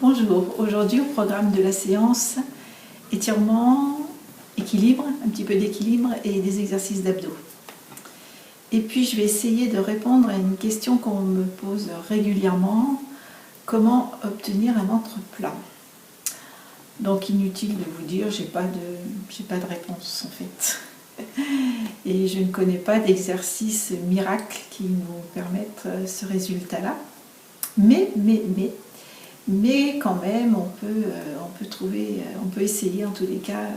Bonjour, aujourd'hui au programme de la séance, étirement, équilibre, un petit peu d'équilibre et des exercices d'abdos. Et puis je vais essayer de répondre à une question qu'on me pose régulièrement, comment obtenir un ventre plat? Donc inutile de vous dire, j'ai pas de réponse en fait. Et je ne connais pas d'exercice miracle qui nous permettent ce résultat-là. Mais quand même, on peut essayer en tous les cas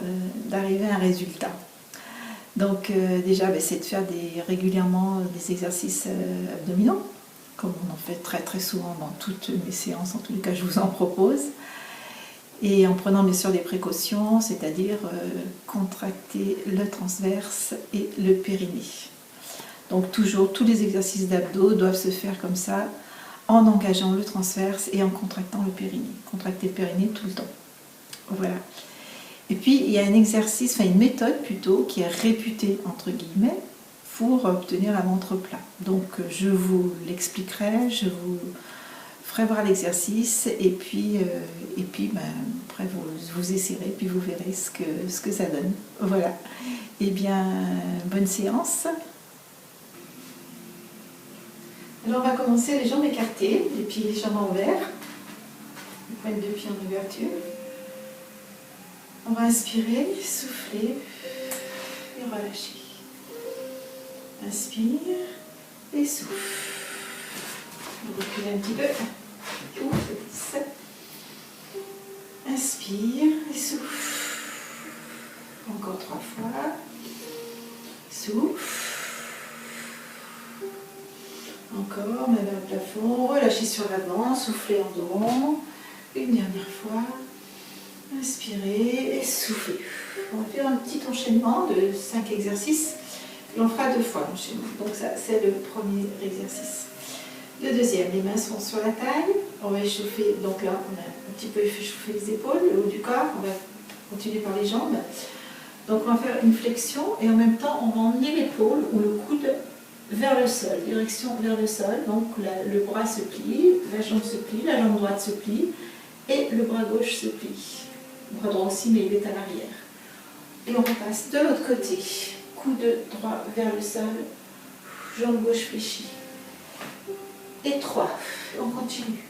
d'arriver à un résultat. Donc déjà, c'est de faire régulièrement des exercices abdominaux, comme on en fait très très souvent dans toutes mes séances, en tous les cas je vous en propose. Et en prenant bien sûr des précautions, c'est-à-dire contracter le transverse et le périnée. Donc toujours, tous les exercices d'abdos doivent se faire comme ça, en engageant le transverse et en contractant le périnée. Contracter le périnée tout le temps. Voilà. Et puis il y a un exercice, enfin une méthode plutôt, qui est réputée entre guillemets pour obtenir un ventre plat. Donc je vous l'expliquerai, je vous ferai voir l'exercice et puis après vous essayerez puis vous verrez ce que ça donne. Voilà. Et bien, bonne séance. Alors on va commencer les jambes écartées, les pieds légèrement ouverts, les pointes de pied en ouverture. On va inspirer, souffler et relâcher. Inspire et souffle. On recule un petit peu. Ouf, inspire et souffle. Encore 3 fois. Souffle. Encore, main vers le plafond, relâchez sur l'avant, soufflez en dos. Une dernière fois. Inspirez et soufflez. On va faire un petit enchaînement de 5 exercices. Et on fera 2 fois l'enchaînement. Donc ça, c'est le premier exercice. Le deuxième, les mains sont sur la taille. On va échauffer, donc là, on a un petit peu échauffé les épaules, le haut du corps. On va continuer par les jambes. Donc on va faire une flexion et en même temps, on va emmener l'épaule ou le coude vers le sol, direction vers le sol. Donc le bras se plie, la jambe se plie, la jambe droite se plie et le bras gauche se plie. Le bras droit aussi, mais il est à l'arrière. Et on repasse de l'autre côté. Coude droit vers le sol, jambe gauche fléchie. Et 3. On continue.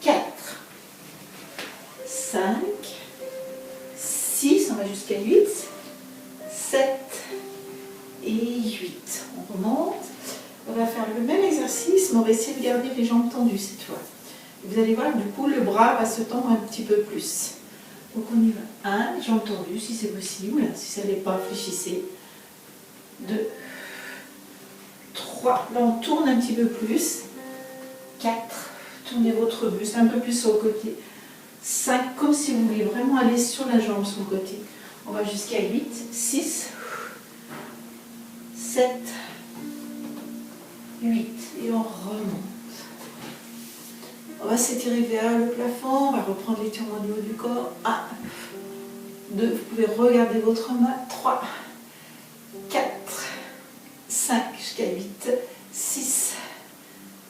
4. 5. 6. On va jusqu'à 8. 7. Et 8. On remonte. On va faire le même exercice, mais on va essayer de garder les jambes tendues cette fois. Vous allez voir, du coup, le bras va se tendre un petit peu plus. Donc on y va. 1, jambes tendues si c'est possible. Si ça n'est pas, fléchissez. 2, 3. Là, on tourne un petit peu plus. 4. Tournez votre buste un peu plus sur le côté. 5, comme si vous vouliez vraiment aller sur la jambe, sur le côté. On va jusqu'à 8, 6, 7, 8. Et on remonte. On va s'étirer vers le plafond, on va reprendre l'étirement du haut du corps. 1, 2, vous pouvez regarder votre main. 3, 4, 5, jusqu'à 8, 6,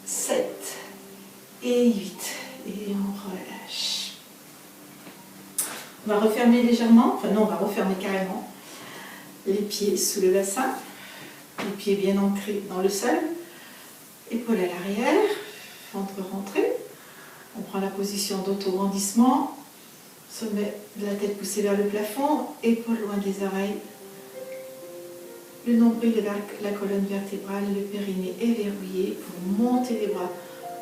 7 et 8. Et on relâche. On va refermer légèrement, enfin non, on va refermer carrément les pieds sous le bassin, les pieds bien ancrés dans le sol, épaules à l'arrière, ventre rentré. On prend la position d'auto-grandissement, sommet de la tête poussée vers le plafond, épaules loin des oreilles, le nombril vers la colonne vertébrale, le périnée est verrouillé. Vous montez les bras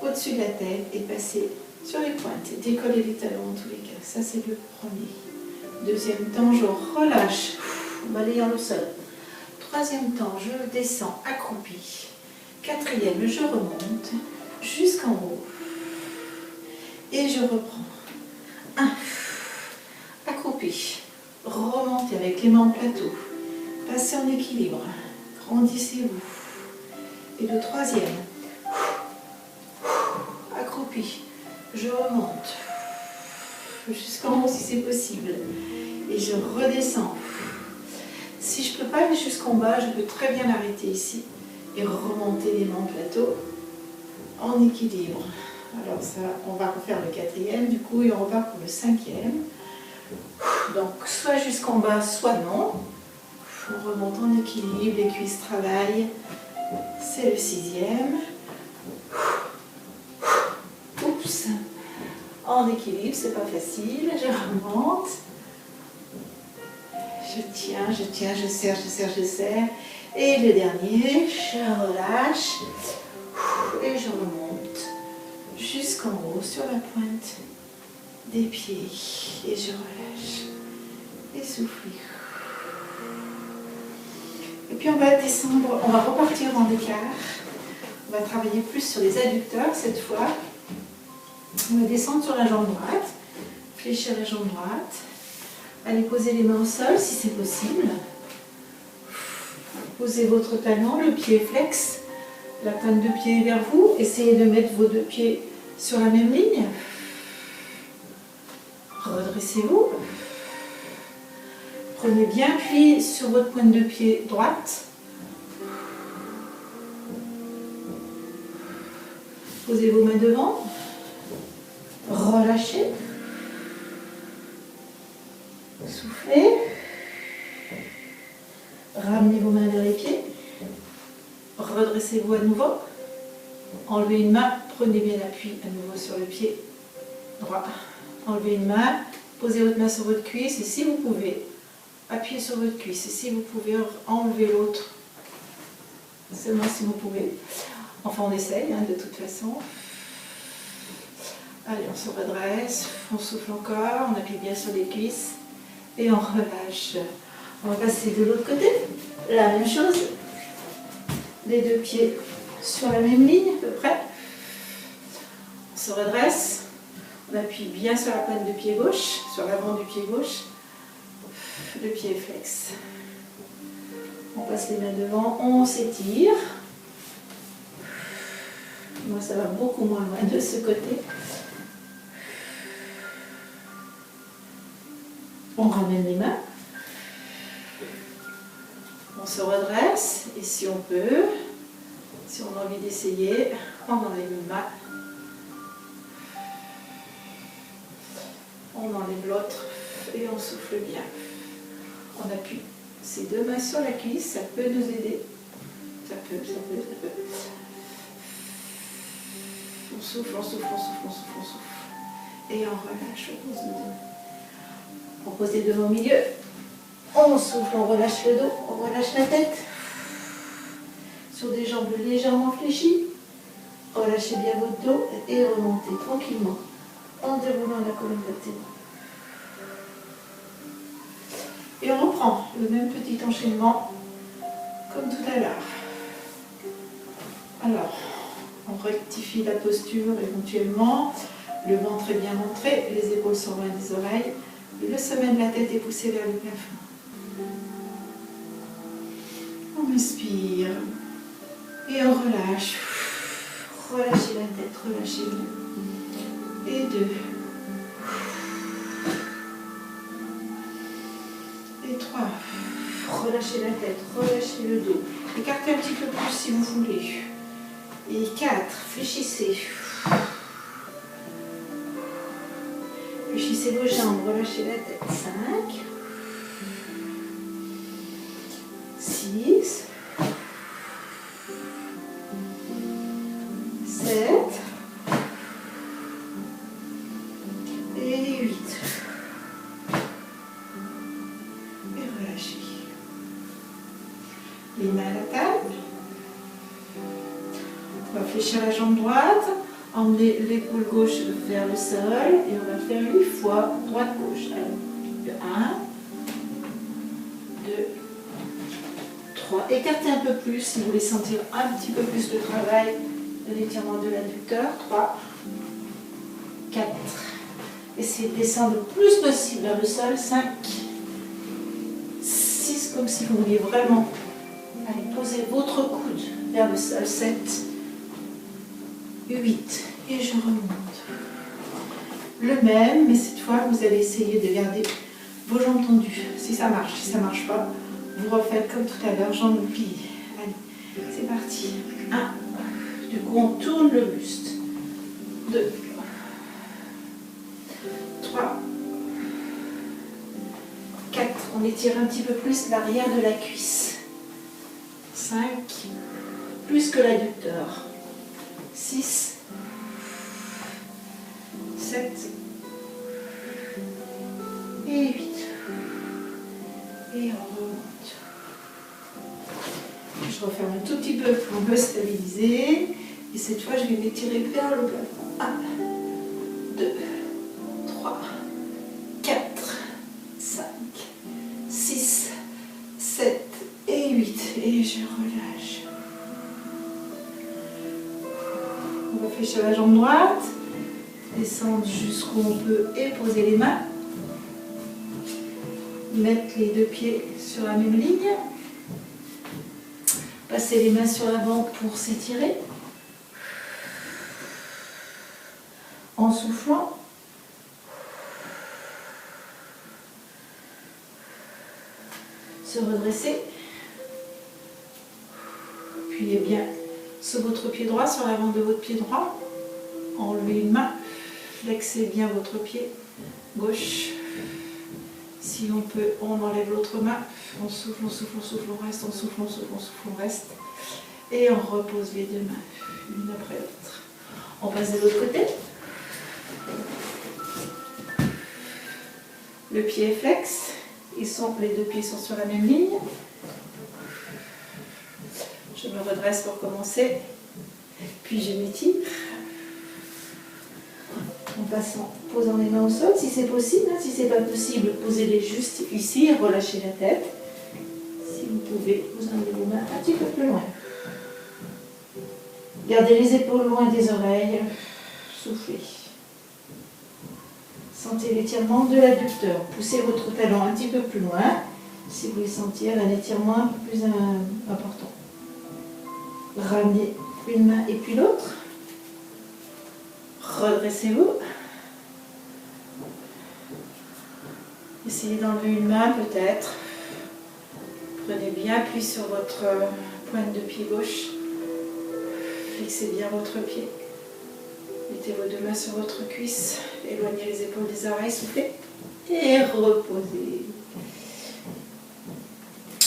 au-dessus de la tête et passez sur les pointes. Décollez les talons en tous les cas. Ça, c'est le premier. Deuxième temps, je relâche, balayant le sol. Troisième temps, je descends accroupi. Quatrième, je remonte jusqu'en haut. Et je reprends. 1. Accroupi. Remontez avec les mains en plateau. Passez en équilibre. Grandissez-vous. Et le troisième. Accroupi. Je remonte. Jusqu'en haut si c'est possible. Et je redescends. Si je ne peux pas aller jusqu'en bas, je peux très bien l'arrêter ici. Et remonter les mains en plateau. En équilibre. Alors ça, on va refaire le 4e du coup et on repart pour le 5e. Donc soit jusqu'en bas, soit non. On remonte en équilibre, les cuisses travaillent. C'est le 6e. Oups. En équilibre, c'est pas facile. Je remonte. Je tiens, je serre, je serre. Et le dernier, je relâche. Et je remonte jusqu'en haut sur la pointe des pieds. Et je relâche. Et souffler. Et puis on va descendre, on va repartir en écart. On va travailler plus sur les adducteurs cette fois. On va descendre sur la jambe droite, fléchir la jambe droite. Allez poser les mains au sol si c'est possible. Posez votre talon, le pied flex, la pointe de pied vers vous. Essayez de mettre vos deux pieds sur la même ligne. Redressez-vous. Prenez bien appui sur votre pointe de pied droite. Posez vos mains devant. Relâchez. Soufflez. Ramenez vos mains vers les pieds. Redressez-vous à nouveau. Enlevez une main. Prenez bien appui à nouveau sur le pied droit. Enlevez une main. Posez votre main sur votre cuisse. Et si vous pouvez, appuyez sur votre cuisse. Et si vous pouvez, enlever l'autre. Seulement si vous pouvez. Enfin, on essaye de toute façon. Allez, on se redresse. On souffle encore. On appuie bien sur les cuisses. Et on relâche. On va passer de l'autre côté. La même chose. Les deux pieds sur la même ligne à peu près. On se redresse. On appuie bien sur la pointe de pied gauche, sur l'avant du pied gauche. Le pied flex. On passe les mains devant. On s'étire. Moi, ça va beaucoup moins loin de ce côté. On ramène les mains. On se redresse et si on peut, si on a envie d'essayer, on enlève une main. On enlève l'autre et on souffle bien. On appuie ses deux mains sur la cuisse, ça peut nous aider. Ça peut. On souffle. Et on relâche, on pose le dos. On pose les deux mains au milieu. On souffle, on relâche le dos, on relâche la tête. Sur des jambes légèrement fléchies. Relâchez bien votre dos et remontez tranquillement en déroulant la colonne vertébrale. Et on reprend le même petit enchaînement comme tout à l'heure. Alors, on rectifie la posture éventuellement. Le ventre est bien montré, les épaules sont loin des oreilles. Le sommet de la tête est poussé vers le plafond. On inspire et on relâche. Relâchez la tête, relâchez-le. Et 2. Et 3. Relâchez la tête, relâchez le dos. Écartez un petit peu plus si vous voulez. Et 4. Fléchissez. Fléchissez vos jambes, relâchez la tête. 5. 6. 7. Et 8. Et relâchez. Les mains à la table. On va fléchir la jambe droite. Emmenez l'épaule gauche vers le sol et on va faire 8 fois droite-gauche. Allez, 1, 2, 3. Écartez un peu plus si vous voulez sentir un petit peu plus le travail de l'étirement de l'adducteur. 3, 4. Essayez de descendre le plus possible vers le sol. 5, 6, comme si vous vouliez vraiment. Allez, posez votre coude vers le sol. 7. 8 et je remonte. Le même, mais cette fois vous allez essayer de garder vos jambes tendues. Si ça marche, si ça ne marche pas, vous refaites comme tout à l'heure, jambes pliées. Allez, c'est parti. 1. Du coup, on tourne le buste. 2, 3, 4. On étire un petit peu plus l'arrière de la cuisse. 5, plus que l'adducteur. 6, 7 et 8. Et on remonte. Je referme un tout petit peu pour me stabiliser. Et cette fois, je vais m'étirer vers le plafond. 1, 2, 3, 4, 5, 6, 7 et 8. Et je relâche. On va fléchir la jambe droite. Descendre jusqu'où on peut et poser les mains. Mettre les deux pieds sur la même ligne. Passer les mains sur l'avant pour s'étirer. En soufflant. Se redresser. Appuyez bien sur votre pied droit, sur l'avant de votre pied droit. Enlevez une main. Flexez bien votre pied gauche. Si on peut, on enlève l'autre main. On souffle, on souffle, on souffle, on reste, on souffle, on souffle, on souffle, on reste. Et on repose les deux mains, l'une après l'autre. On passe de l'autre côté. Le pied est flex. Les deux pieds sont sur la même ligne. Je me redresse pour commencer. Puis je m'étire. En passant, posant les mains au sol, si c'est possible. Si ce n'est pas possible, posez-les juste ici et relâchez la tête. Si vous pouvez, vous emmenez vos mains un petit peu plus loin. Gardez les épaules loin des oreilles. Soufflez. Sentez l'étirement de l'adducteur. Poussez votre talon un petit peu plus loin si vous voulez sentir un étirement un peu plus important. Ramenez une main et puis l'autre. Redressez-vous. Essayez d'enlever une main peut-être. Prenez bien appui sur votre pointe de pied gauche. Fixez bien votre pied. Mettez vos deux mains sur votre cuisse. Éloignez les épaules des oreilles, soufflez. Et reposez.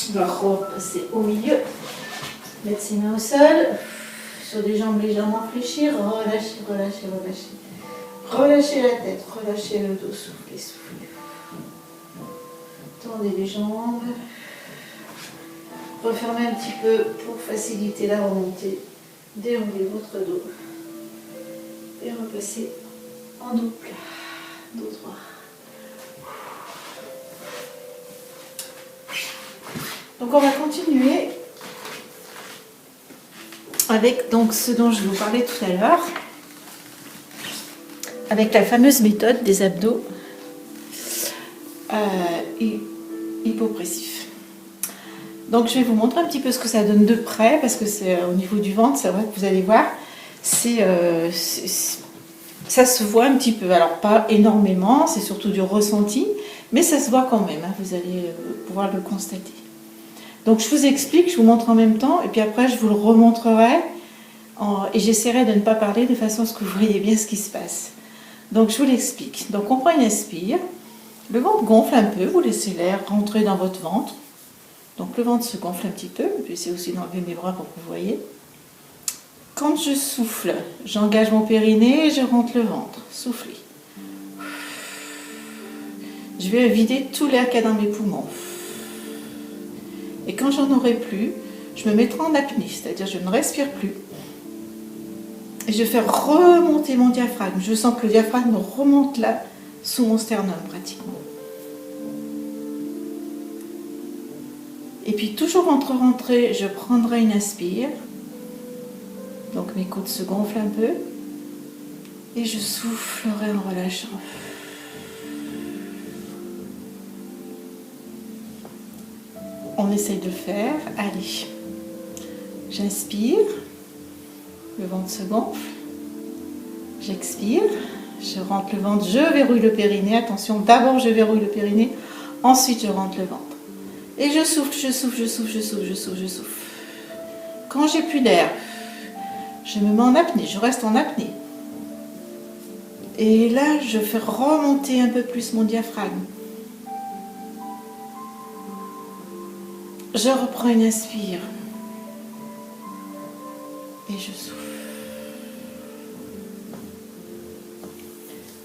On va repasser au milieu. Mettre ses mains au sol. Sur des jambes légèrement fléchies. Relâchez, relâchez, relâchez. Relâchez la tête, relâchez le dos. Soufflez, soufflez. Tendez les jambes. Refermez un petit peu pour faciliter la remontée. Déroulez votre dos. Et repassez en dos plat, dos droit. Donc on va continuer avec donc ce dont je vous parlais tout à l'heure, avec la fameuse méthode des abdos hypopressifs. Donc je vais vous montrer un petit peu ce que ça donne de près, parce que c'est au niveau du ventre, c'est vrai que vous allez voir, ça se voit un petit peu, alors pas énormément, c'est surtout du ressenti, mais ça se voit quand même, hein, vous allez pouvoir le constater. Donc je vous explique, je vous montre en même temps, et puis après je vous le remontrerai, et j'essaierai de ne pas parler de façon à ce que vous voyez bien ce qui se passe. Donc je vous l'explique. Donc on prend une inspire, le ventre gonfle un peu, vous laissez l'air rentrer dans votre ventre. Donc le ventre se gonfle un petit peu, je vais essayer aussi d'enlever mes bras pour que vous voyez. Quand je souffle, j'engage mon périnée et je rentre le ventre. Soufflez. Je vais vider tout l'air qu'il y a dans mes poumons. Et quand j'en aurai plus, je me mettrai en apnée, c'est-à-dire je ne respire plus. Et je vais faire remonter mon diaphragme. Je sens que le diaphragme remonte là, sous mon sternum pratiquement. Et puis toujours entre rentrées, je prendrai une inspire. Donc mes côtes se gonflent un peu. Et je soufflerai en relâchant. On essaye de le faire. Allez. J'inspire. Le ventre se gonfle. J'expire. Je rentre le ventre. Je verrouille le périnée. Attention, d'abord je verrouille le périnée. Ensuite je rentre le ventre. Et je souffle, je souffle, je souffle, je souffle, je souffle, je souffle. Quand j'ai plus d'air, je me mets en apnée. Je reste en apnée. Et là, je fais remonter un peu plus mon diaphragme. Je reprends une inspire. Et je souffle.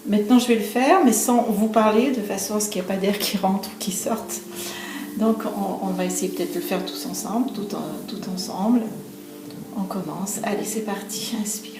Maintenant, je vais le faire, mais sans vous parler, de façon à ce qu'il n'y ait pas d'air qui rentre ou qui sorte. Donc, on va essayer peut-être de le faire tous ensemble, tout ensemble. On commence. Allez, c'est parti. Inspire.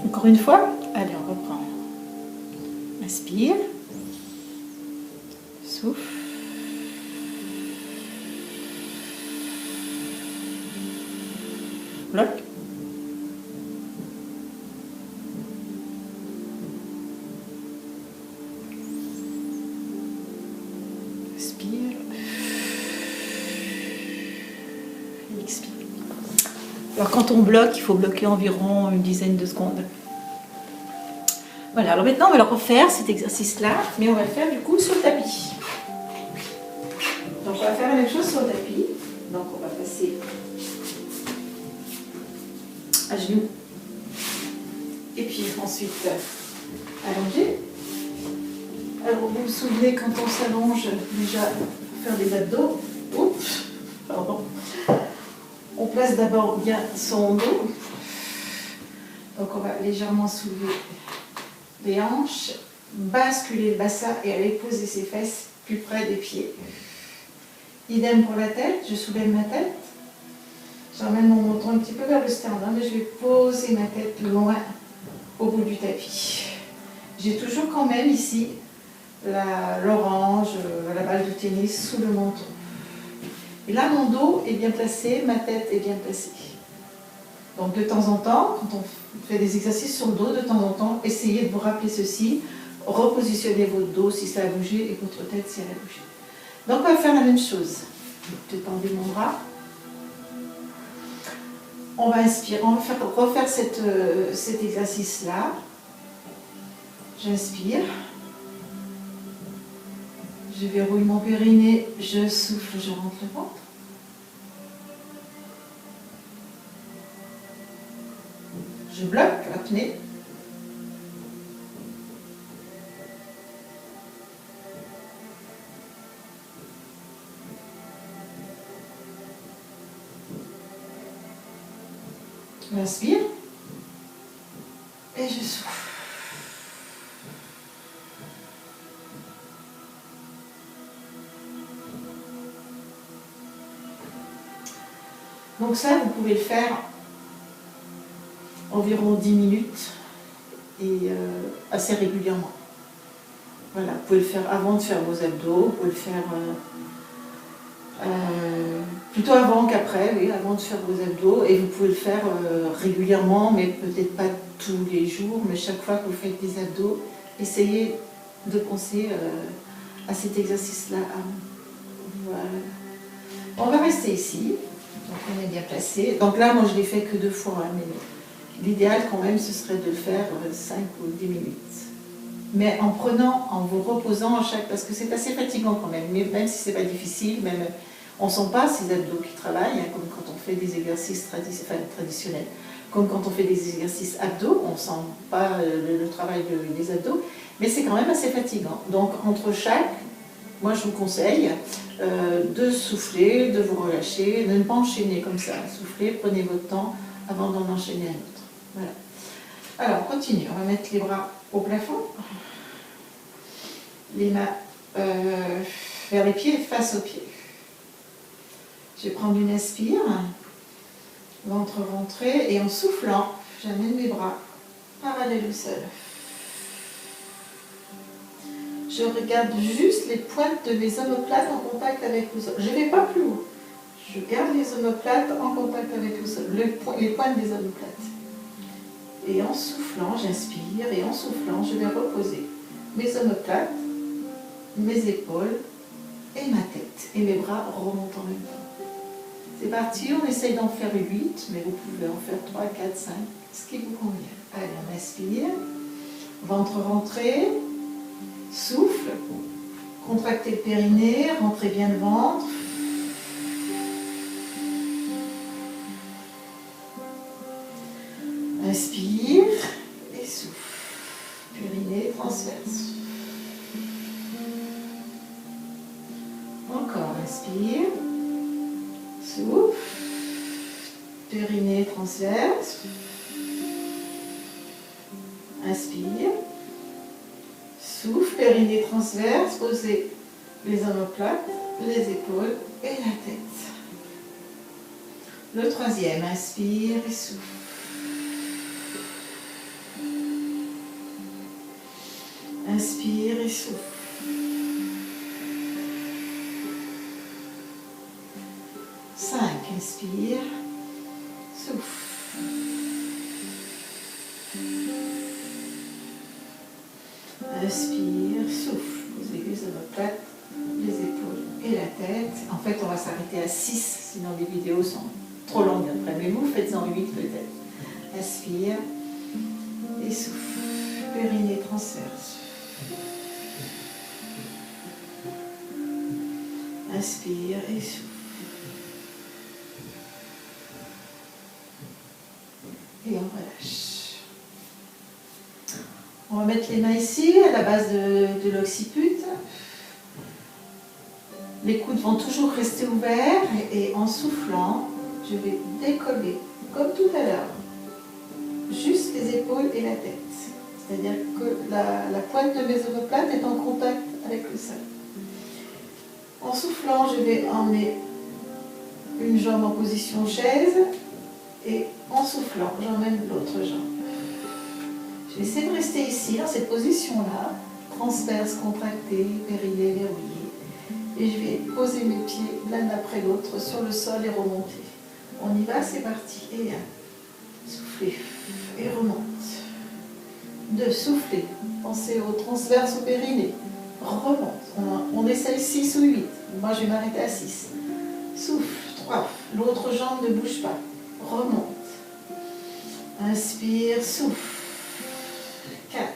Encore une fois. Allez, on reprend. Inspire. Souffle. Bloc. Inspire. Et expire. Alors quand on bloque, il faut bloquer environ une dizaine de secondes. Voilà, alors maintenant on va le refaire cet exercice-là, mais on va le faire du coup sur le tapis. Donc on va faire la même chose sur le tapis. Donc on va passer à genoux. Et puis ensuite allongé. Alors vous vous souvenez quand on s'allonge déjà pour faire des abdos. Oups, pardon. On place d'abord bien son dos. Donc on va légèrement soulever les hanches, basculer le bassin et aller poser ses fesses plus près des pieds. Idem pour la tête, je soulève ma tête. J'emmène mon menton un petit peu vers le sternum et je vais poser ma tête loin au bout du tapis. J'ai toujours quand même ici l'orange, la balle de tennis sous le menton. Et là, mon dos est bien placé, ma tête est bien placée. Donc de temps en temps, quand on fait des exercices sur le dos, de temps en temps, essayez de vous rappeler ceci, repositionnez votre dos si ça a bougé et votre tête si elle a bougé. Donc on va faire la même chose. Je vais tendre mon bras. On va inspirer, on va refaire cet exercice-là. J'inspire. Je verrouille mon périnée, je souffle, je rentre le ventre. Je bloque l'apnée. J'inspire et je souffle. Donc ça, vous pouvez le faire environ 10 minutes et assez régulièrement. Voilà, vous pouvez le faire avant de faire vos abdos, vous pouvez le faire plutôt avant qu'après, oui, avant de faire vos abdos, et vous pouvez le faire régulièrement, mais peut-être pas tous les jours, mais chaque fois que vous faites des abdos, essayez de penser à cet exercice-là. Voilà. On va rester ici, donc on est bien placé. Donc là, moi je l'ai fait que 2 fois, hein, mais l'idéal quand même, ce serait de le faire 5 ou 10 minutes. Mais en vous reposant à chaque, parce que c'est assez fatigant quand même, même si c'est pas difficile, même on ne sent pas ces abdos qui travaillent, hein, comme quand on fait des exercices traditionnels. Comme quand on fait des exercices abdos, on ne sent pas le travail des abdos, mais c'est quand même assez fatigant. Donc entre chaque, moi je vous conseille de souffler, de vous relâcher, de ne pas enchaîner comme ça. Soufflez, prenez votre temps avant d'en enchaîner un autre. Voilà. Alors on continue, on va mettre les bras au plafond, les mains vers les pieds, face aux pieds. Je vais prendre une inspire, ventre rentré, et en soufflant, j'amène mes bras parallèles au sol. Je regarde juste les pointes de mes omoplates en contact avec le sol. Je ne vais pas plus haut. Je garde les omoplates en contact avec le sol, les pointes des omoplates. Et en soufflant, j'inspire, et en soufflant, je vais reposer mes omoplates, mes épaules et ma tête. et mes bras remontent en même temps. C'est parti, on essaye d'en faire 8, mais vous pouvez en faire 3, 4, 5, ce qui vous convient. Allez, on inspire, ventre rentré, souffle, contractez le périnée, rentrez bien le ventre. Inspire et souffle, périnée transverse. Encore, inspire, souffle, périnée transverse. Inspire, souffle, périnée transverse, posez les omoplates, les épaules et la tête. Le troisième, inspire et souffle. Inspire et souffle. Inspire, souffle. Inspire, souffle. Posez les omoplates, les épaules et la tête. En fait, on va s'arrêter à 6, sinon les vidéos sont trop longues après. Mais vous, faites-en 8 peut-être. Inspire et souffle. Périnée transverse. Inspire et souffle. Et on relâche. On va mettre les mains ici, à la base de l'occiput. Les coudes vont toujours rester ouverts et en soufflant, je vais décoller, comme tout à l'heure, juste les épaules et la tête. C'est-à-dire que la pointe de mes omoplates est en contact avec le sol. En soufflant, je vais emmener une jambe en position chaise et en soufflant, j'emmène l'autre jambe. Je vais essayer de rester ici, dans cette position-là, transverse, contractée, périnée verrouillée. Et je vais poser mes pieds l'un après l'autre sur le sol et remonter. On y va, c'est parti. Et 1, soufflez et remonte. 2, soufflez. Pensez au transverse, au périnée. Remonte. On essaye 6 ou 8. Moi, je vais m'arrêter à 6. Souffle. 3. L'autre jambe ne bouge pas. Remonte. Inspire, souffle. 4.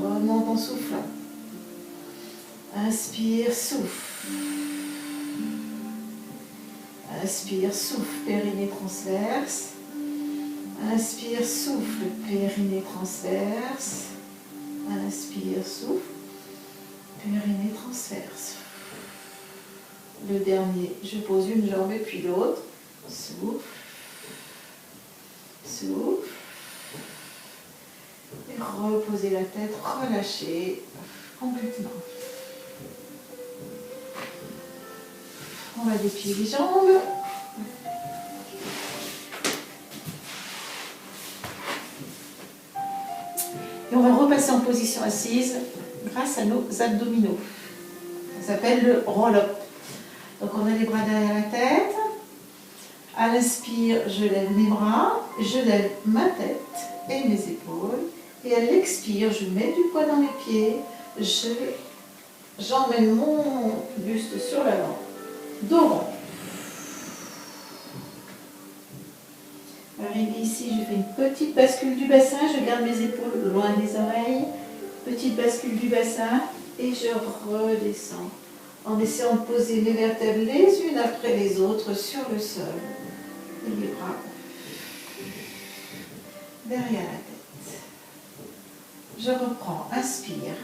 Remonte en soufflant. Inspire, souffle. Inspire, souffle, périnée transverse. Inspire, souffle, périnée transverse. Inspire, souffle, périnée transverse. Le dernier, je pose une jambe et puis l'autre. Souffle. Souffle. Et reposez la tête, relâchez complètement. On va déplier les jambes. Et on va repasser en position assise grâce à nos abdominaux. Ça s'appelle le roll-up. Donc on a les bras derrière la tête. À l'inspire, je lève mes bras, je lève ma tête et mes épaules. Et à l'expire, je mets du poids dans mes pieds. J'emmène mon buste sur l'avant. Dos rond. Arrivé ici, je fais une petite bascule du bassin. Je garde mes épaules loin des oreilles. Petite bascule du bassin. Et je redescends. En essayant de poser mes vertèbres les unes après les autres sur le sol. Et les bras derrière la tête. Je reprends. Inspire.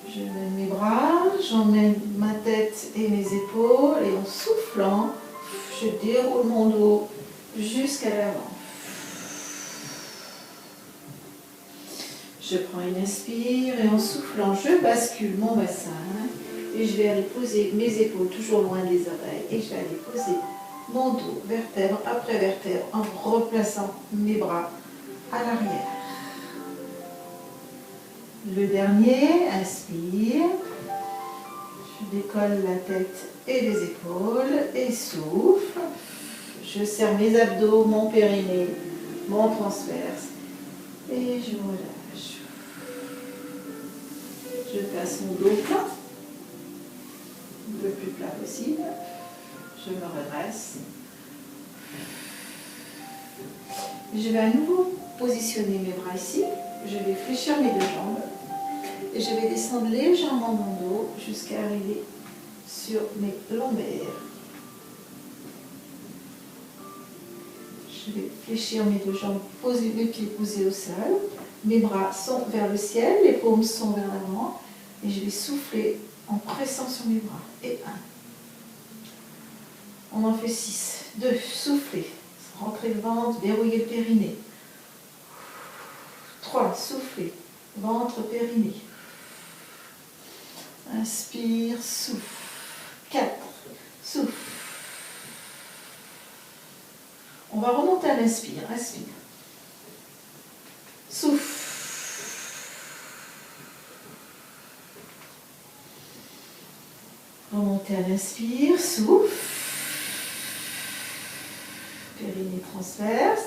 Je mets mes bras, j'emmène ma tête et mes épaules et en soufflant, je déroule mon dos jusqu'à l'avant. Je prends une inspire et en soufflant, je bascule mon bassin et je vais aller poser mes épaules toujours loin des oreilles et je vais aller poser mon dos vertèbre après vertèbre en replaçant mes bras à l'arrière. Le dernier, inspire, je décolle la tête et les épaules et souffle. Je serre mes abdos, mon périnée, mon transverse et je relâche. Je passe mon dos plat, le plus plat possible. Je me redresse. Je vais à nouveau positionner mes bras ici. Je vais fléchir mes deux jambes. Et je vais descendre légèrement mon dos jusqu'à arriver sur mes lombaires. Je vais fléchir mes deux jambes, poser mes pieds posés au sol. Mes bras sont vers le ciel, les paumes sont vers l'avant. Et je vais souffler en pressant sur mes bras. Et 1. On en fait 6. 2. Soufflez. Rentrez le ventre, verrouillez le périnée. 3. Soufflez. Ventre, périnée. Inspire, souffle. 4. Souffle. On va remonter à l'inspire. Inspire. Souffle. Remontez à l'inspire. Souffle. Périnée transverse.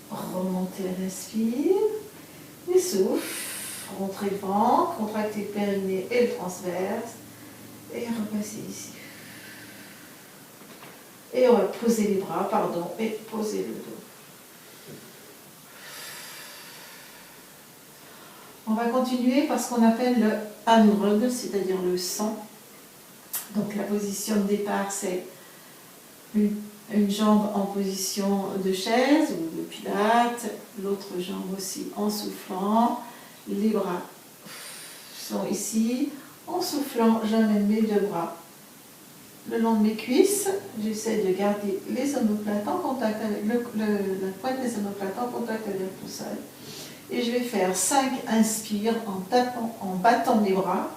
Remontez à l'inspire. Et souffle. Rentrez le ventre, contractez le périnée et le transverse. Et repassez ici. Et on va poser les bras, et poser le dos. On va continuer par ce qu'on appelle le Andrug, c'est-à-dire le 100. Donc la position de départ, c'est une jambe en position de chaise ou de pilates, l'autre jambe aussi en soufflant. Les bras sont ici. En soufflant, j'amène mes deux bras le long de mes cuisses. J'essaie de garder les omoplates en contact avec la pointe des omoplates en contact avec le sol. Et je vais faire 5 inspires en battant mes bras,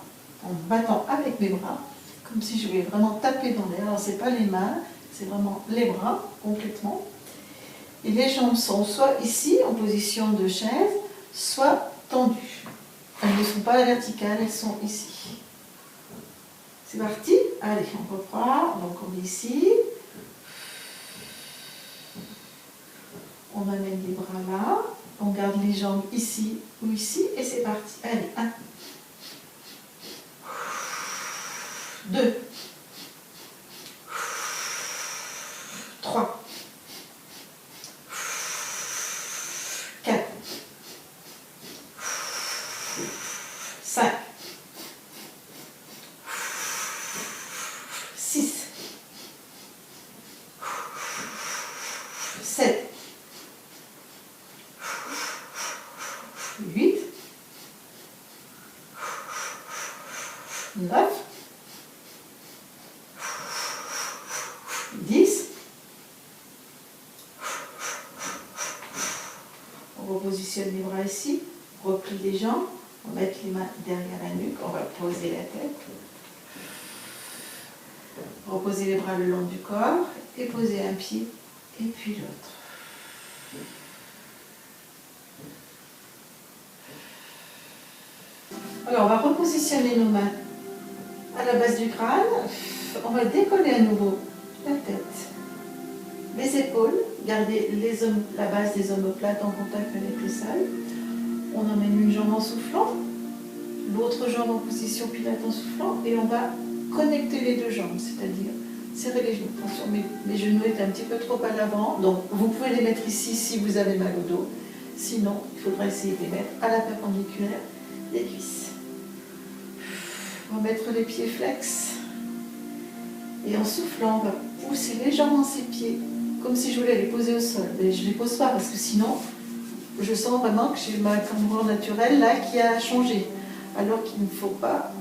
en battant avec mes bras, comme si je voulais vraiment taper dans l'air. Alors, ce n'est pas les mains, c'est vraiment les bras complètement. Et les jambes sont soit ici, en position de chaise, soit tendues. Elles ne sont pas verticales, elles sont ici. C'est parti. Allez, on reprend. Donc on est ici. On amène les bras là. On garde les jambes ici ou ici. Et c'est parti. Allez, 1. 2. 3. 4. 5. 6. 7. 8. 9. 10. On repositionne les bras ici, replie les jambes, on va mettre les mains derrière la nuque, on va poser la tête. Reposer les bras le long du corps et poser un pied et puis l'autre. Alors on va repositionner nos mains à la base du crâne. On va décoller à nouveau la tête, les épaules, garder la base des omoplates en contact avec le sol. On emmène une jambe en soufflant, l'autre jambe en position pilates en soufflant et on va connecter les deux jambes, c'est-à-dire serrer les genoux. Attention, mes genoux étaient un petit peu trop à l'avant, donc vous pouvez les mettre ici si vous avez mal au dos. Sinon, il faudra essayer de les mettre à la perpendiculaire des cuisses. On va mettre les pieds flex. Et en soufflant, on va pousser légèrement ses pieds, comme si je voulais les poser au sol. Mais je ne les pose pas parce que sinon, je sens vraiment que j'ai ma cambrure naturelle là qui a changé. Alors qu'il ne faut pas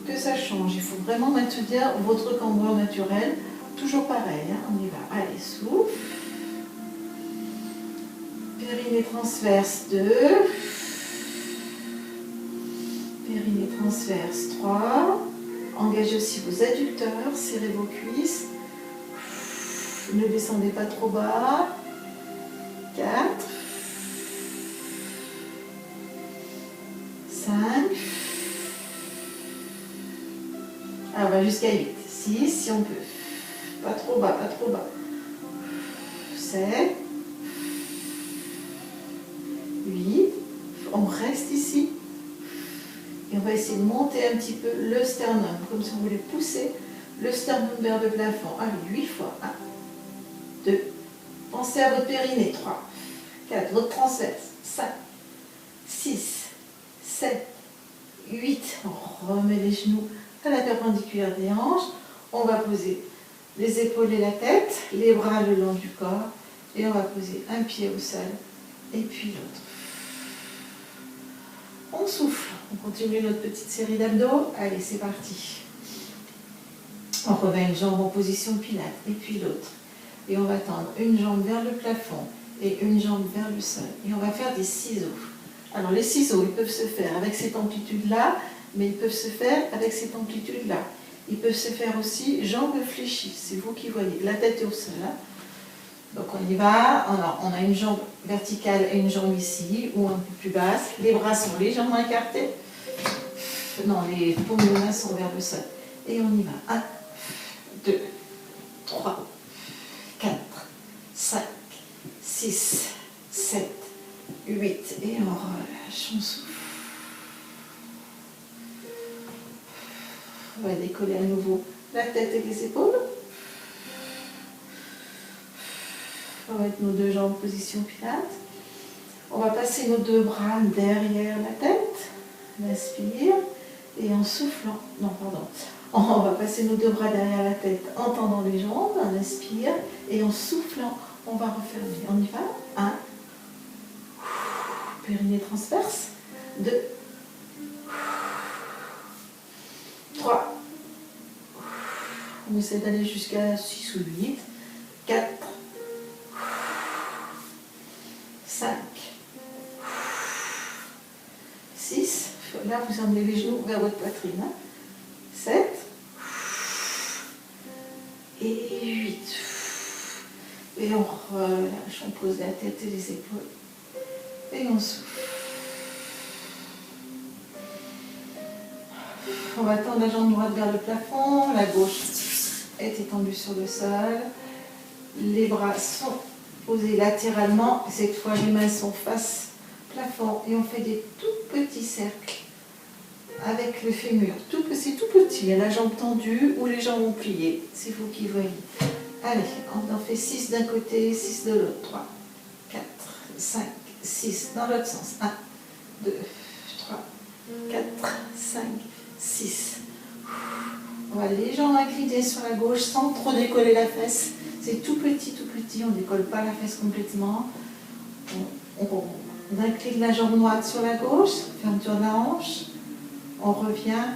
que ça change. Il faut vraiment maintenir votre cambrure naturelle. Toujours pareil, hein. On y va. Allez, souffle. Périnée transverse 2. Périnée transverse 3. Engagez aussi vos adducteurs, serrez vos cuisses. Ne descendez pas trop bas. 4. 5. Ah, on va jusqu'à 8. 6 si on peut. Pas trop bas, pas trop bas. 7. 8. On reste ici. Et on va essayer de monter un petit peu le sternum, comme si on voulait pousser le sternum vers le plafond. Allez, 8 fois. 1, 2. Pensez à votre périnée. 3, 4. Votre transverse. 5, 6, 7, 8. On remet les genoux à la perpendiculaire des hanches. On va poser les épaules et la tête, les bras le long du corps. Et on va poser un pied au sol et puis l'autre. On souffle. On continue notre petite série d'abdos. Allez, c'est parti. On remet une jambe en position pilates et puis l'autre. Et on va tendre une jambe vers le plafond et une jambe vers le sol. Et on va faire des ciseaux. Alors les ciseaux, ils peuvent se faire avec cette amplitude-là, mais ils peuvent se faire avec cette amplitude-là. Ils peuvent se faire aussi jambes fléchies. C'est vous qui voyez. La tête est au sol. Hein. Donc on y va. On a une jambe verticale et une jambe ici, ou un peu plus basse. Les bras sont légèrement écartés. Non, les paumes de main sont vers le sol. Et on y va. 1, 2, 3, 4, 5, 6, 7, 8. Et on relâche, on souffle. On va décoller à nouveau la tête et les épaules. On va mettre nos deux jambes en position pilates. On va passer nos deux bras derrière la tête. On inspire. Et en soufflant, non pardon, on va passer nos deux bras derrière la tête en tendant les jambes, on inspire, et en soufflant, on va refermer. On y va. 1, périnée transverse, 2, 3, on essaie d'aller jusqu'à 6 ou 8, 4, 5, 6, là vous emmenez les genoux vers votre poitrine, 7 et 8. Et on relâche, on pose la tête et les épaules. Et on souffle. On va tendre la jambe droite vers le plafond, la gauche est étendue sur le sol. Les bras sont posés latéralement. Cette fois, les mains sont face plafond et on fait des tout petits cercles avec le fémur. C'est tout petit, il y a la jambe tendue ou les jambes ont plié. C'est vous qui voyez. Allez, on en fait 6 d'un côté, 6 de l'autre. 3, 4, 5, 6 dans l'autre sens. 1, 2, 3, 4, 5, 6. On va légèrement incliner sur la gauche sans trop décoller la fesse. C'est tout petit, on ne décolle pas la fesse complètement. On incline la jambe droite sur la gauche, fermeture de la hanche. On revient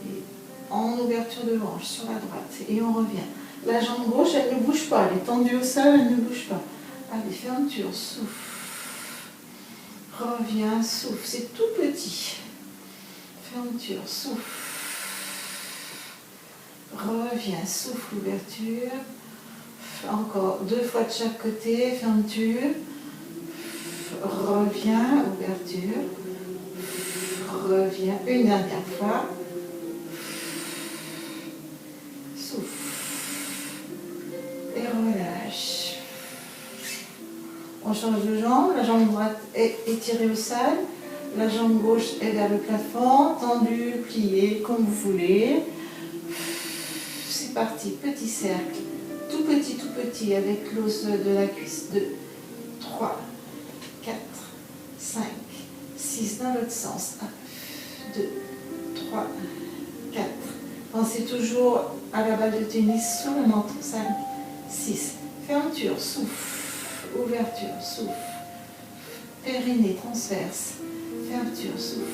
et en ouverture de hanche sur la droite. Et on revient. La jambe gauche, elle ne bouge pas. Elle est tendue au sol, elle ne bouge pas. Allez, fermeture, souffle. Reviens, souffle. C'est tout petit. Fermeture, souffle. Reviens, souffle, ouverture. Encore 2 fois de chaque côté, fermeture. Reviens, ouverture. Reviens une dernière fois. Souffle. Et relâche. On change de jambe. La jambe droite est étirée au sol. La jambe gauche est vers le plafond. Tendue, pliée, comme vous voulez. C'est parti. Petit cercle. Tout petit, avec l'os de la cuisse. 2, 3, 4, 5, 6 dans l'autre sens. 1, 2, 3, 4. Pensez toujours à la balle de tennis sous le menton. 5, 6. Fermeture, souffle. Ouverture, souffle. Périnée, transverse. Fermeture, souffle.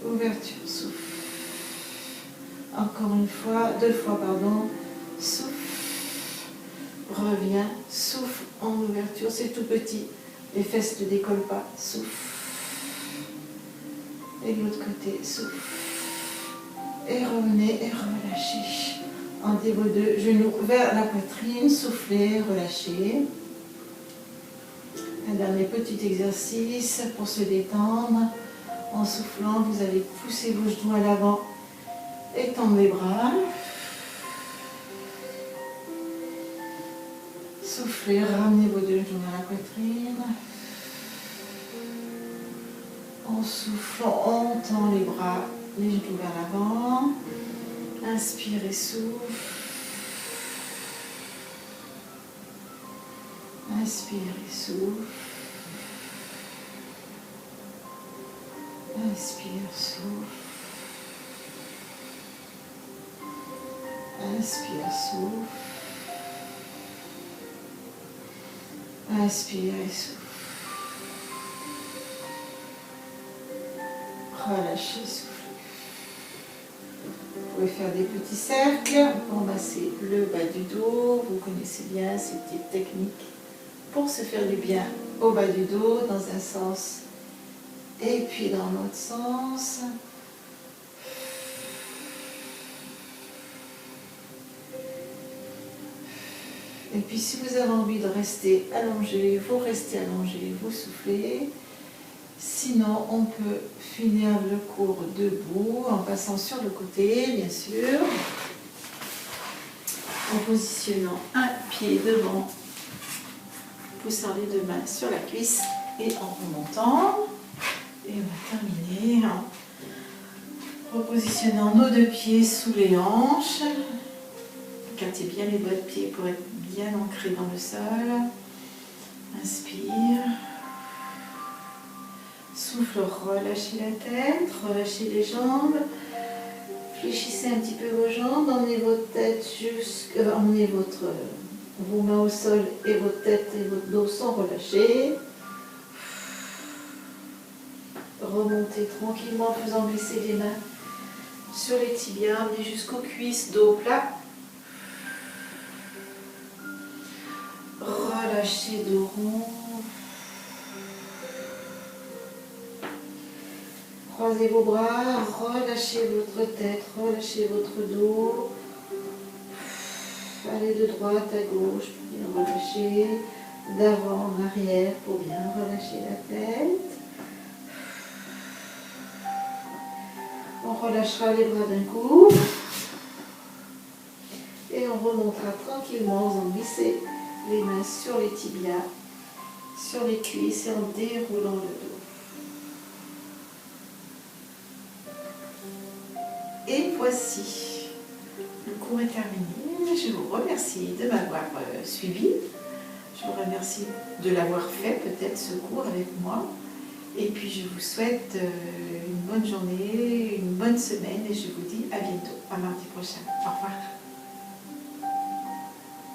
Ouverture, souffle. Encore une fois, 2 fois, pardon. Souffle. Reviens, souffle en ouverture. C'est tout petit. Les fesses ne décollent pas. Souffle. Et de l'autre côté, souffle. Et revenez et relâchez. Endez vos deux genoux vers la poitrine. Soufflez, relâchez. Un dernier petit exercice pour se détendre. En soufflant, vous allez pousser vos genoux à l'avant. Étendre les bras. Soufflez, ramenez vos deux genoux à la poitrine. En soufflant, on tend les bras, les genoux vers l'avant. Inspire et souffle. Inspire et souffle. Inspire, souffle. Inspire, souffle. Inspire et souffle. Relâchez, soufflez. Vous pouvez faire des petits cercles pour masser le bas du dos. Vous connaissez bien ces petites techniques pour se faire du bien au bas du dos dans un sens et puis dans l'autre sens. Et puis si vous avez envie de rester allongé, vous restez allongé, vous soufflez. Sinon, on peut finir le cours debout en passant sur le côté, bien sûr, en positionnant un pied devant, poussant les deux mains sur la cuisse et en remontant. Et on va terminer en repositionnant nos deux pieds sous les hanches. Écartez bien les doigts de pied pour être bien ancrés dans le sol. Inspire. Souffle, relâchez la tête, relâchez les jambes. Fléchissez un petit peu vos jambes, emmenez votre tête emmenez vos mains au sol et votre tête et votre dos sont relâchés. Remontez tranquillement en faisant glisser les mains sur les tibias, amenez jusqu'aux cuisses, dos plat. Relâchez dos rond. Croisez vos bras, relâchez votre tête, relâchez votre dos. Allez de droite à gauche pour bien relâcher, d'avant en arrière pour bien relâcher la tête. On relâchera les bras d'un coup et on remontera tranquillement en faisant glisser les mains sur les tibias, sur les cuisses et en déroulant le dos. Et voici, le cours est terminé. Je vous remercie de m'avoir suivi. Je vous remercie de l'avoir fait, peut-être ce cours avec moi. Et puis je vous souhaite une bonne journée, une bonne semaine et je vous dis à bientôt, à mardi prochain. Au revoir.